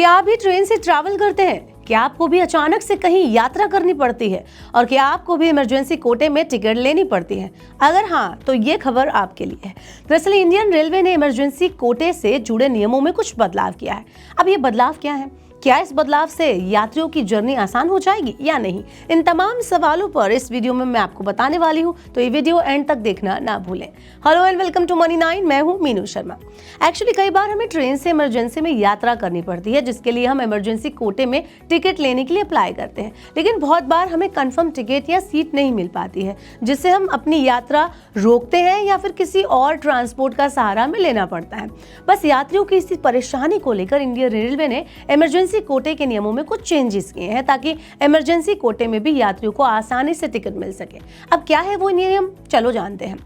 क्या आप भी ट्रेन से ट्रैवल करते हैं? क्या आपको भी अचानक से कहीं यात्रा करनी पड़ती है? और क्या आपको भी इमरजेंसी कोटे में टिकट लेनी पड़ती है? अगर हाँ, तो ये खबर आपके लिए है। दरअसल इंडियन रेलवे ने इमरजेंसी कोटे से जुड़े नियमों में कुछ बदलाव किया है। अब ये बदलाव क्या है? क्या इस बदलाव से यात्रियों की जर्नी आसान हो जाएगी या नहीं? इन तमाम सवालों पर इस वीडियो में मैं आपको बताने वाली हूं, तो ये वीडियो एंड तक देखना ना भूलें। Hello and welcome to money 9। मैं हूं मीनू शर्मा। एक्चुअली कई बार हमें ट्रेन से इमरजेंसी में यात्रा करनी पड़ती है, जिसके लिए हम इमरजेंसी कोटे में टिकट लेने के लिए अप्लाई करते हैं। लेकिन बहुत बार हमें कंफर्म टिकट या सीट नहीं मिल पाती है, जिससे हम अपनी यात्रा रोकते हैं या फिर किसी और ट्रांसपोर्ट का सहारा में लेना पड़ता है। बस यात्रियों की इसी परेशानी को लेकर इंडियन रेलवे ने इमरजेंसी कोटे के नियमों में कुछ चेंजेस किए हैं, ताकि इमरजेंसी कोटे में भी यात्रियों को आसानी से टिकट मिल सके। अब क्या है वो नियम, चलो जानते हैं।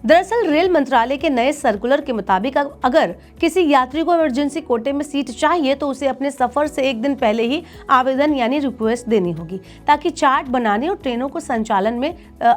दरअसल रेल मंत्रालय के नए सर्कुलर के मुताबिक अगर किसी यात्री को इमरजेंसी कोटे में सीट चाहिए तो उसे अपने सफर से एक दिन पहले ही आवेदन यानी रिक्वेस्ट देनी होगी, ताकि चार्ट बनाने और ट्रेनों को संचालन में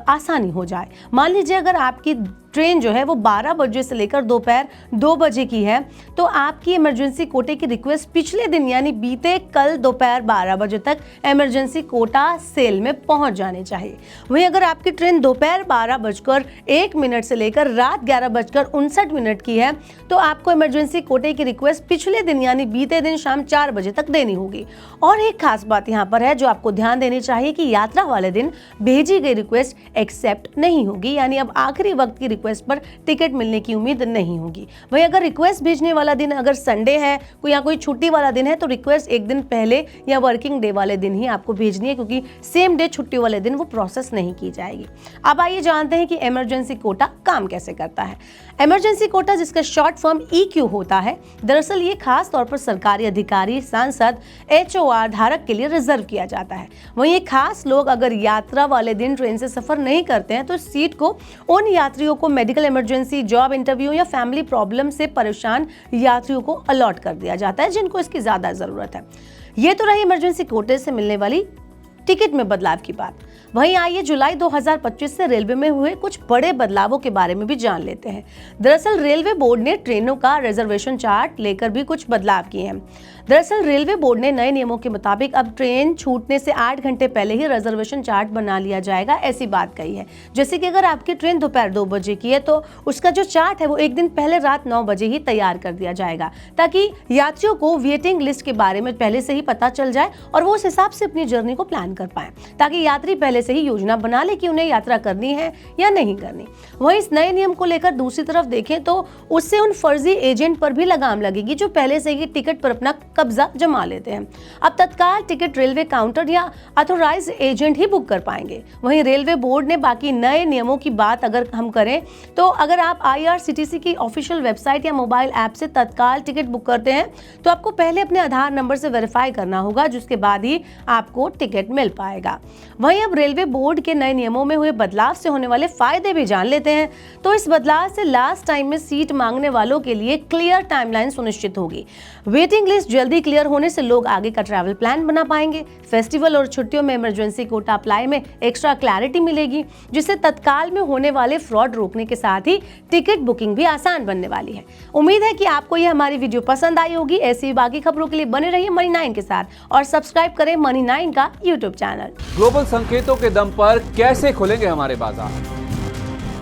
आसानी हो जाए। मान लीजिए अगर आपकी ट्रेन जो है वो 12 बजे से लेकर दोपहर 2 बजे की है, तो आपकी इमरजेंसी कोटे की रिक्वेस्ट पिछले दिन यानी बीते कल दोपहर 12 बजे तक इमरजेंसी कोटा सेल में पहुंच जाने चाहिए। वहीं अगर आपकी ट्रेन दोपहर 12:01 से लेकर रात 11:59 की है, तो आपको इमरजेंसी कोटे की रिक्वेस्ट पिछले दिन यानी बीते दिन शाम 4 बजे तक देनी होगी। और एक खास बात यहाँ पर है जो आपको ध्यान देनी चाहिए कि यात्रा वाले दिन भेजी गई रिक्वेस्ट एक्सेप्ट नहीं होगी, यानी अब आखिरी वक्त की रिक्वेस्ट पर टिकट मिलने की उम्मीद नहीं होगी। वहीं अगर रिक्वेस्ट भेजने वाला दिन अगर संडे है या कोई छुट्टी वाला दिन है, तो रिक्वेस्ट एक दिन पहले या वर्किंग डे वाले दिन ही आपको भेजनी है, क्योंकि सेम डे छुट्टी वाले दिन वो प्रोसेस नहीं की जाएगी। अब आइए जानते हैं कि इमरजेंसी कोटा काम कैसे करता है। इमरजेंसी कोटा, जिसका शॉर्ट फॉर्म EQ होता है, दरअसल ये खास तौर पर सरकारी अधिकारी, सांसद, HOR धारक के लिए रिजर्व किया जाता है। वहीं खास लोग अगर यात्रा वाले दिन ट्रेन से सफर नहीं करते हैं, तो सीट को उन यात्रियों को मेडिकल इमरजेंसी, जॉब इंटरव्यू या फैमिली प्रॉब्लम से परेशान यात्रियों को अलॉट कर दिया जाता है, जिनको इसकी ज्यादा जरूरत है। ये तो रही इमरजेंसी कोटे से मिलने वाली टिकट में बदलाव की बात। वहीं आइए जुलाई 2025 से रेलवे में हुए कुछ बड़े बदलावों के बारे में भी जान लेते हैं। दरअसल रेलवे बोर्ड ने ट्रेनों का रिजर्वेशन चार्ट लेकर भी कुछ बदलाव किए हैं। दरअसल रेलवे बोर्ड ने नए नियमों के मुताबिक अब ट्रेन छूटने से 8 घंटे पहले ही रिजर्वेशन चार्ट बना लिया जाएगा, ऐसी बात कही है। जैसे कि अगर आपकी ट्रेन दोपहर 2 बजे की है, तो उसका जो चार्ट है वो एक दिन पहले रात 9 बजे ही तैयार कर दिया जाएगा, ताकि यात्रियों को वेटिंग लिस्ट के बारे में पहले से ही पता चल जाए और वो उस हिसाब से अपनी जर्नी को प्लान कर पाए, ताकि यात्री पहले से ही योजना बना ले कि उन्हें यात्रा करनी है या नहीं करनी। वहीं इस नए नियम को लेकर दूसरी तरफ देखें तो उससे उन फर्जी एजेंट पर भी लगाम लगेगी जो पहले से ही टिकट पर अपना कब्जा जमा लेते हैं। अब तत्काल टिकट रेलवे काउंटर या अथोराइज्ड एजेंट ही बुक कर पाएंगे। वहीं रेलवे बोर्ड ने बाकी नए नियमों की बात अगर हम करें, तो अगर आप IRCTC की ऑफिशियल वेबसाइट या मोबाइल ऐप से तत्काल टिकट बुक करते हैं, तो आपको पहले अपने आधार नंबर से वेरीफाई करना होगा, जिसके बाद ही आपको टिकट मिल पाएगा। वहीं अब रेलवे बोर्ड के नए नियमों में हुए बदलाव से होने वाले फायदे भी जान लेते हैं। तो इस बदलाव से लास्ट टाइम में सीट मांगने वालों के लिए क्लियर टाइमलाइन सुनिश्चित होगी। वेटिंग लिस्ट जल्दी क्लियर होने से लोग आगे का ट्रैवल प्लान बना पाएंगे। फेस्टिवल और छुट्टियों में इमरजेंसी कोटा अप्लाई में एक्स्ट्रा क्लैरिटी मिलेगी, जिससे तत्काल में होने वाले फ्रॉड रोकने के साथ ही टिकट बुकिंग भी आसान बनने वाली है। उम्मीद है कि आपको यह हमारी वीडियो पसंद आई होगी। ऐसी बाकी खबरों के लिए बने रहिए मनी 9 के साथ और सब्सक्राइब करें मनी 9 का YouTube चैनल। ग्लोबल संकेतों के दम पर कैसे खुलेंगे हमारे बाजार?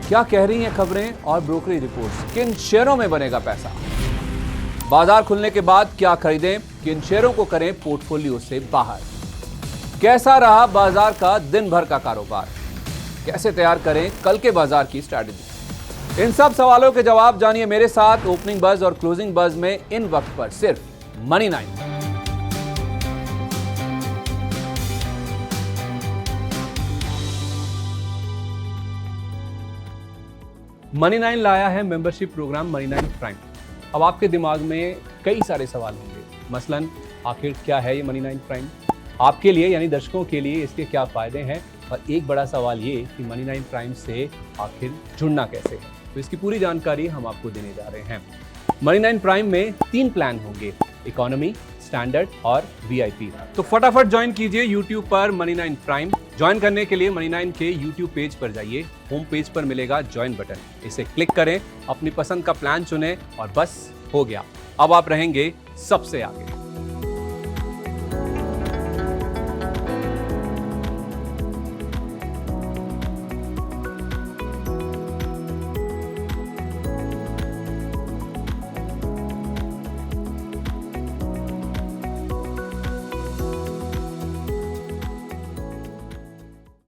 क्या कह रही हैं खबरें और ब्रोकरेज रिपोर्ट्स? किन शेयरों में बनेगा पैसा? बाजार खुलने के बाद क्या खरीदें, किन शेयरों को करें पोर्टफोलियो से बाहर? कैसा रहा बाजार का दिन भर का कारोबार? कैसे तैयार करें कल के बाजार की स्ट्रैटेजी? इन सब सवालों के जवाब जानिए मेरे साथ ओपनिंग बज और क्लोजिंग बज में, इन वक्त पर सिर्फ मनी 9। मनी 9 लाया है मेंबरशिप प्रोग्राम मनी 9 प्राइम। अब आपके दिमाग में कई सारे सवाल होंगे, मसलन आखिर क्या है ये मनी 9 प्राइम? आपके लिए यानी दर्शकों के लिए इसके क्या फायदे हैं? और एक बड़ा सवाल ये कि मनी 9 प्राइम से आखिर जुड़ना कैसे है? तो इसकी पूरी जानकारी हम आपको देने जा रहे हैं। मनी 9 प्राइम में 3 प्लान होंगे, इकोनॉमी, स्टैंडर्ड और VIP। तो फटाफट ज्वाइन कीजिए YouTube पर मनी 9 प्राइम। ज्वाइन करने के लिए मनी 9 के YouTube पेज पर जाइए। होम पेज पर मिलेगा ज्वाइन बटन, इसे क्लिक करें, अपनी पसंद का प्लान चुनें और बस हो गया, अब आप रहेंगे सबसे आगे।